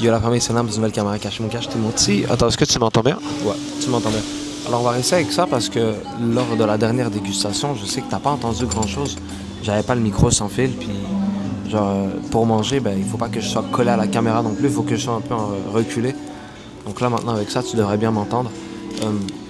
Yo la famille, c'est Lams, nouvelle caméra cache mon cache, t'es mon petit. Attends, est-ce que tu m'entends bien? Ouais, tu m'entends bien. Alors on va rester avec ça parce que lors de la dernière dégustation, je sais que t'as pas entendu grand chose. J'avais pas le micro sans fil, puis genre pour manger, ben il faut pas que je sois collé à la caméra non plus, il faut que je sois un peu reculé. Donc là maintenant avec ça, tu devrais bien m'entendre.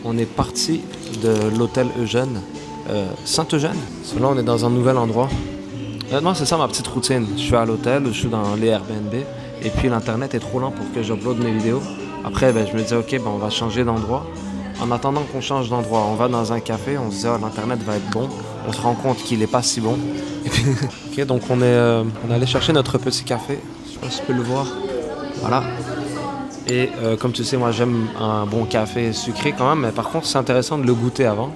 On est parti de l'hôtel Eugène, Saint-Eugène. Là on est dans un nouvel endroit. Honnêtement, c'est ça ma petite routine. Je suis à l'hôtel, je suis dans les Airbnb, et puis l'internet est trop lent pour que j'upload mes vidéos. Après, ben, je me dis, ok, ben, on va changer d'endroit. En attendant qu'on change d'endroit, on va dans un café, on se dit, oh, l'internet va être bon. On se rend compte qu'il n'est pas si bon. Et puis, ok, donc on est allé chercher notre petit café. Je sais pas si tu peux le voir. Voilà. Et comme tu sais, moi j'aime un bon café sucré quand même, mais par contre, c'est intéressant de le goûter avant.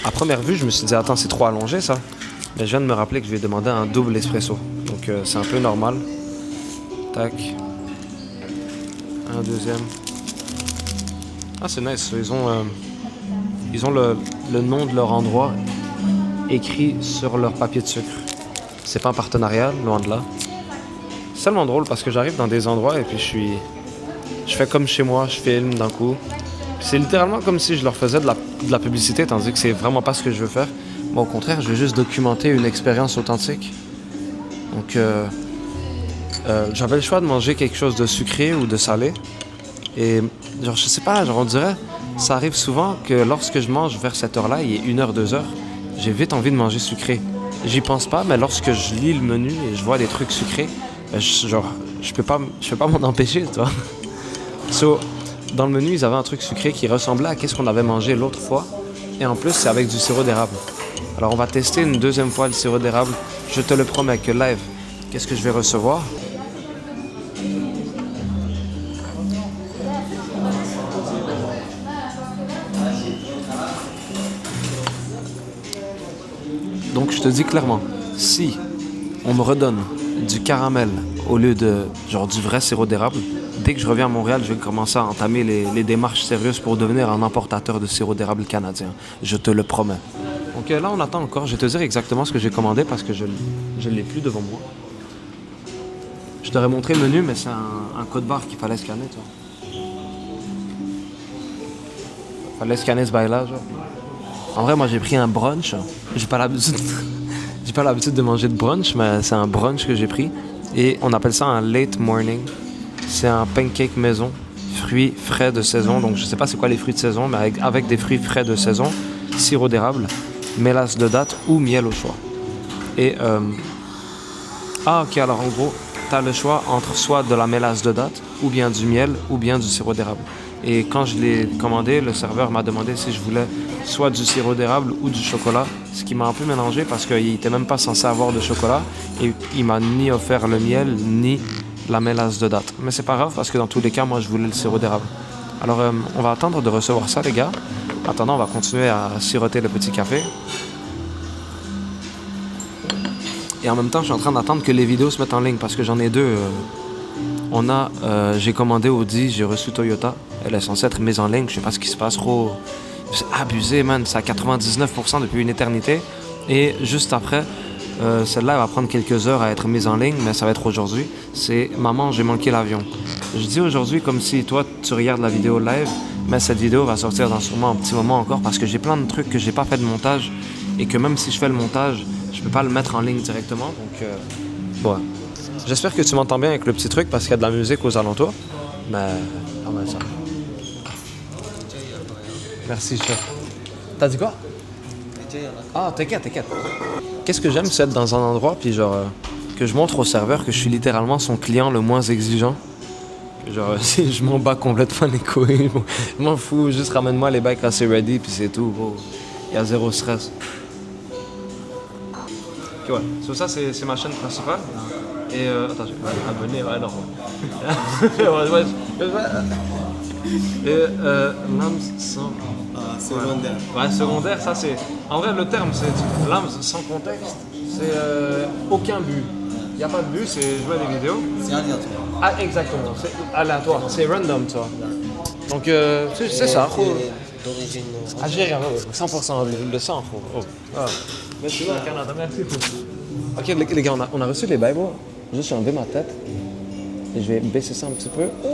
À première vue, je me suis dit, attends, c'est trop allongé ça. Mais je viens de me rappeler que je vais demander un double espresso. Donc c'est un peu normal. Tac. Un deuxième. Ah, c'est nice. Ils ont le nom de leur endroit écrit sur leur papier de sucre. C'est pas un partenariat, loin de là. C'est tellement drôle parce que j'arrive dans des endroits et puis je fais comme chez moi, je filme d'un coup. C'est littéralement comme si je leur faisais de la publicité, tandis que c'est vraiment pas ce que je veux faire. Moi, au contraire, je veux juste documenter une expérience authentique. Donc, j'avais le choix de manger quelque chose de sucré ou de salé. Et, genre, je sais pas, genre, on dirait, ça arrive souvent que lorsque je mange vers cette heure-là, il est 1h, 2h, j'ai vite envie de manger sucré. J'y pense pas, mais lorsque je lis le menu et je vois des trucs sucrés, je peux pas m'en empêcher, tu vois. So, dans le menu, ils avaient un truc sucré qui ressemblait à ce qu'on avait mangé l'autre fois. Et en plus, c'est avec du sirop d'érable. Alors, on va tester une deuxième fois le sirop d'érable. Je te le promets que live, qu'est-ce que je vais recevoir? Donc, je te dis clairement, si on me redonne du caramel au lieu de genre du vrai sirop d'érable, dès que je reviens à Montréal, je vais commencer à entamer les démarches sérieuses pour devenir un importateur de sirop d'érable canadien. Je te le promets. Donc là, on attend encore. Je vais te dire exactement ce que j'ai commandé parce que je ne l'ai plus devant moi. Je t'aurais montré le menu, mais c'est un code barre qu'il fallait scanner, tu vois. Fallait scanner ce bail-là, genre. En vrai, moi, j'ai pris un brunch. J'ai pas l'habitude de manger de brunch, mais c'est un brunch que j'ai pris. Et on appelle ça un late morning. C'est un pancake maison, fruits frais de saison. Donc, je sais pas c'est quoi les fruits de saison, mais avec des fruits frais de saison, sirop d'érable, mélasse de date ou miel au choix. Et, ah, ok, alors en gros, tu as le choix entre soit de la mélasse de date, ou bien du miel, ou bien du sirop d'érable. Et quand je l'ai commandé, le serveur m'a demandé si je voulais soit du sirop d'érable ou du chocolat, ce qui m'a un peu mélangé parce qu'il n'était même pas censé avoir de chocolat et il m'a ni offert le miel ni la mélasse de date. Mais c'est pas grave parce que dans tous les cas, moi je voulais le sirop d'érable. Alors on va attendre de recevoir ça les gars. En attendant, on va continuer à siroter le petit café. Et en même temps, je suis en train d'attendre que les vidéos se mettent en ligne parce que j'en ai deux. J'ai commandé Audi, j'ai reçu Toyota. Elle est censée être mise en ligne, je sais pas ce qui se passe, trop... C'est abusé, man, c'est à 99% depuis une éternité. Et juste après, celle-là, elle va prendre quelques heures à être mise en ligne, mais ça va être aujourd'hui. C'est « Maman, j'ai manqué l'avion ». Je dis aujourd'hui comme si toi, tu regardes la vidéo live, mais cette vidéo va sortir dans sûrement un petit moment encore parce que j'ai plein de trucs que j'ai pas fait de montage et que même si je fais le montage, je peux pas le mettre en ligne directement, donc... Bon. J'espère que tu m'entends bien avec le petit truc parce qu'il y a de la musique aux alentours. Mais... Ah ben ça. Merci, chef. T'as dit quoi? Ah, t'inquiète. Qu'est-ce que j'aime, c'est être dans un endroit puis genre... que je montre au serveur que je suis littéralement son client le moins exigeant. Genre, si je m'en bats complètement les couilles, je m'en fous. Juste ramène-moi les bacs assez ready puis c'est tout. Il y a zéro stress. Ok, ouais. So, ça, c'est ma chaîne principale. Et attends, je vais abonner, ouais, non. Et Lams sans... secondaire. Ouais, secondaire, ça c'est... En vrai, le terme, c'est Lams sans contexte, c'est aucun but. Il n'y a pas de but, c'est jouer à des vidéos. C'est aléatoire. Ah, exactement, c'est aléatoire, c'est random, tu vois. Donc, c'est ça. D'origine... Algérien, 100% le sang, oh. Ah. Merci, Canada, merci. Ok, les gars, on a reçu les Bibles. Juste, j'ai enlevé ma tête. Et je vais baisser ça un petit peu. Oh,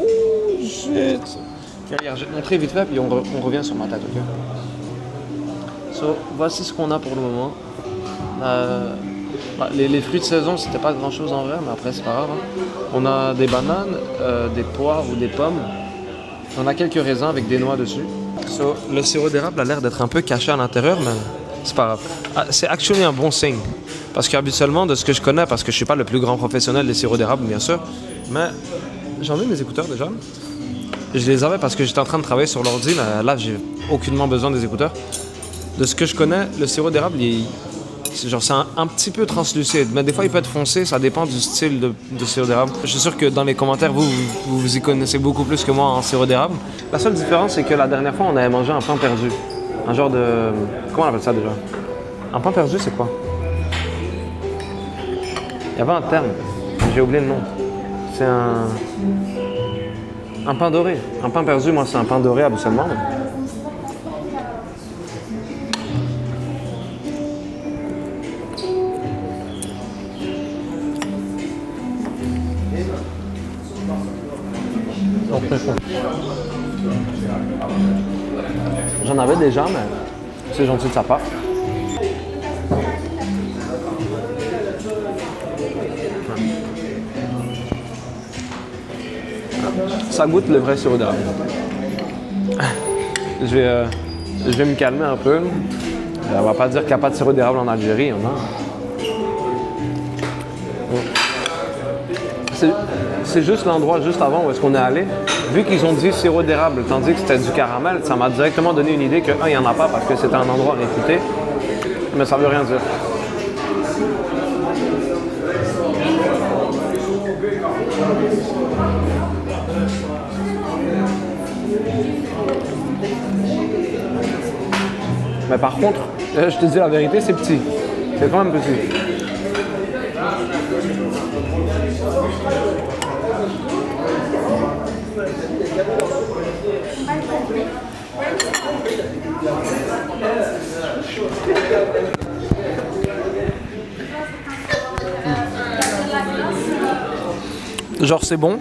shit! Ok, regarde, je vais te montrer vite fait, puis on revient sur ma tête, ok? So, voici ce qu'on a pour le moment. Les fruits de saison, c'était pas grand chose en vrai, mais après, c'est pas grave. Hein. On a des bananes, des poires ou des pommes. On a quelques raisins avec des noix dessus. So, le sirop d'érable a l'air d'être un peu caché à l'intérieur, mais c'est pas grave. Ah, c'est actually un bon signe. Parce qu'habituellement, de ce que je connais, parce que je suis pas le plus grand professionnel des sirops d'érable, bien sûr, mais j'ai enlevé mes écouteurs déjà. Je les avais parce que j'étais en train de travailler sur l'ordi, mais là, j'ai aucunement besoin des écouteurs. De ce que je connais, le sirop d'érable, c'est un petit peu translucide, mais des fois il peut être foncé, ça dépend du style de sirop d'érable. Je suis sûr que dans les commentaires, vous y connaissez beaucoup plus que moi en sirop d'érable. La seule différence, c'est que la dernière fois, on avait mangé un pain perdu. Un genre de... Comment on appelle ça déjà? Un pain perdu, c'est quoi? Il y avait un terme, j'ai oublié le nom. C'est un pain doré. Un pain perdu, moi, c'est un pain doré habituellement. J'en avais déjà, mais c'est gentil de sa part. Ça goûte le vrai sirop d'érable. Je vais me calmer un peu. On va pas dire qu'il n'y a pas de sirop d'érable en Algérie. Hein. C'est juste l'endroit juste avant où est-ce qu'on est allé. Vu qu'ils ont dit sirop d'érable tandis que c'était du caramel, ça m'a directement donné une idée que, il n'y en a pas parce que c'était un endroit réputé. Mais ça veut rien dire. Mais par contre, je te dis la vérité, c'est petit. C'est quand même petit. Genre c'est bon,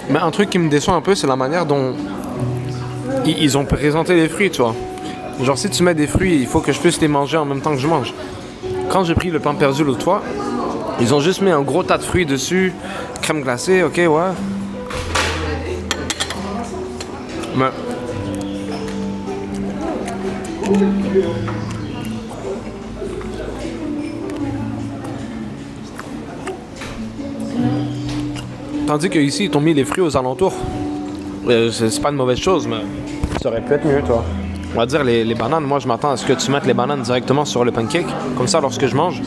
mais un truc qui me déçoit un peu, c'est la manière dont ils ont présenté les fruits, tu vois. Genre si tu mets des fruits, il faut que je puisse les manger en même temps que je mange. Quand j'ai pris le pain perdu l'autre fois, ils ont juste mis un gros tas de fruits dessus, crème glacée, ok, ouais. Mais... Tandis qu'ici, ils t'ont mis les fruits aux alentours. C'est pas une mauvaise chose, mais ça aurait pu être mieux, toi. On va dire les bananes, moi je m'attends à ce que tu mettes les bananes directement sur le pancake. Comme ça, lorsque je mange,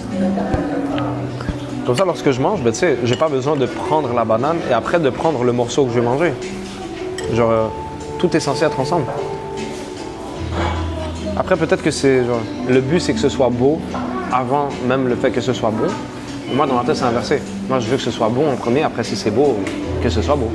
ben, tu sais, j'ai pas besoin de prendre la banane et après de prendre le morceau que je vais manger. Genre, tout est censé être ensemble. Après, peut-être que c'est genre, le but, c'est que ce soit beau avant même le fait que ce soit bon. Moi, dans ma tête, c'est inversé. Moi, je veux que ce soit bon en premier, après, si c'est beau, que ce soit beau.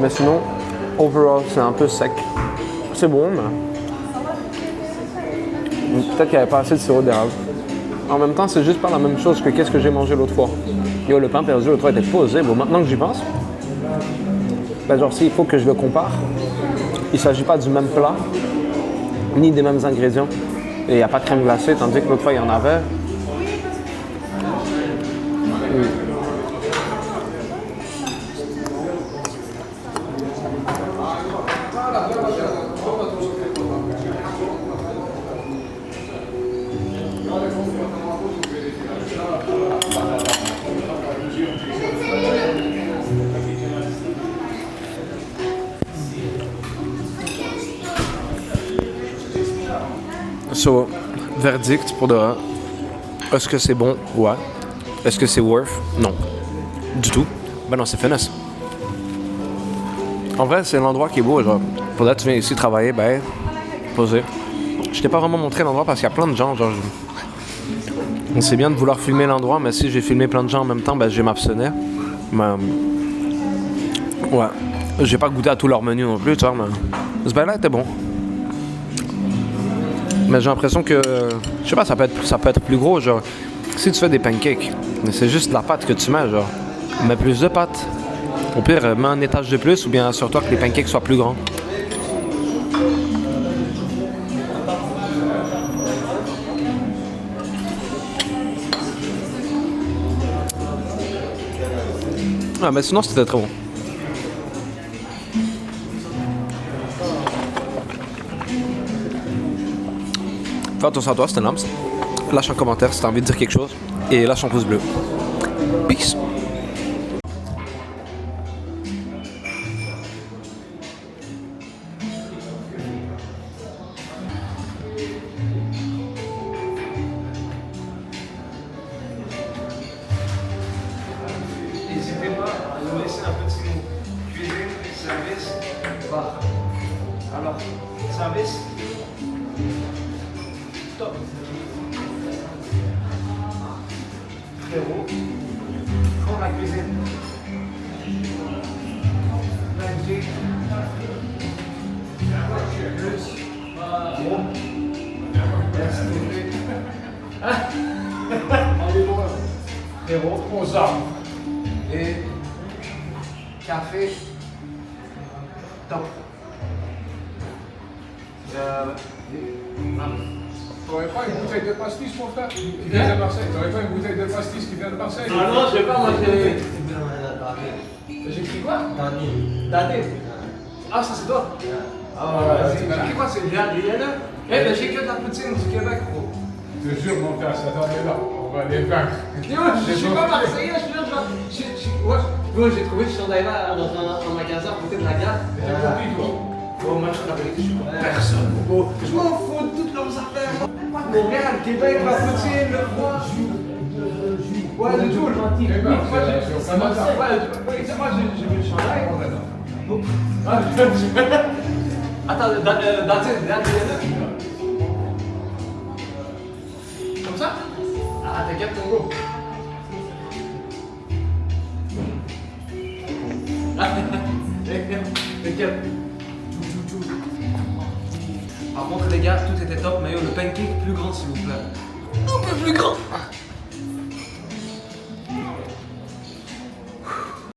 Mais sinon, overall, c'est un peu sec. C'est bon, mais peut-être qu'il n'y avait pas assez de sirop d'érable. En même temps, c'est juste pas la même chose que qu'est-ce que j'ai mangé l'autre fois. Yo, le pain perdu l'autre fois était posé. Bon, maintenant que j'y pense, ben genre s'il faut que je le compare, il ne s'agit pas du même plat, ni des mêmes ingrédients. Et il n'y a pas de crème glacée, tandis que l'autre fois, il y en avait. So, verdict pour de vrai. Est-ce que c'est bon? Ouais. Est-ce que c'est worth? Non. Du tout. Ben non, c'est finesse. En vrai, c'est l'endroit qui est beau. Genre, pour là, tu viens ici travailler, ben, poser. Je t'ai pas vraiment montré l'endroit parce qu'il y a plein de gens. Genre, on sait bien de vouloir filmer l'endroit, mais si j'ai filmé plein de gens en même temps, ben, je vais m'abstenir. Mais, ouais. J'ai pas goûté à tout leur menu non plus, tu vois, mais ce bail-là était bon. Mais j'ai l'impression que, je sais pas, ça peut être plus gros, genre, si tu fais des pancakes, mais c'est juste la pâte que tu mets, genre, mets plus de pâte. Au pire, mets un étage de plus ou bien assure-toi que les pancakes soient plus grands. Ah, mais sinon, c'était très bon. Fais attention à toi, c'était Lams. Lâche un commentaire si t'as envie de dire quelque chose. Et lâche un pouce bleu. Peace! N'hésitez pas à nous laisser un petit mot. Cuisine, service, bar. Alors, service, top. Frérot, pour la cuisine. Lundi, plus, gros. Merci beaucoup. Frérot, aux armes. Et café top. T'aurais pas une bouteille de pastis, mon frère, qui vient de Marseille? T'aurais pas une bouteille de pastis qui vient de Marseille? Ah non, je vais pas, moi j'ai. J'ai écrit quoi? Daniel. Ah, ça c'est toi? Ah ouais, j'ai écrit quoi? C'est bien, il y en a. Eh ben j'ai que de la poutine du Québec, gros. Je te jure, mon frère, ça t'en est là. On va les vaincre. Yo, je suis pas marseillais, je suis là, ouais, j'ai trouvé ce chandail-là dans un magasin à côté de la gare. J'ai compris, toi. Oh, moi, je suis pas personne. Oh, je m'en fous de toutes leurs affaires. Montréal, Québec, la poutine, le froid. Ouais, le Joule. Eh ben, Moi, c'est au Canada. Ouais, moi, j'ai vu le chandail. Ah, attends, Daniel. Comme ça? Ah, t'inquiète, ton go. T'inquiète. Par contre, les gars, tout était top, mais yo, le pancake plus grand, s'il vous plaît. Un peu plus grand.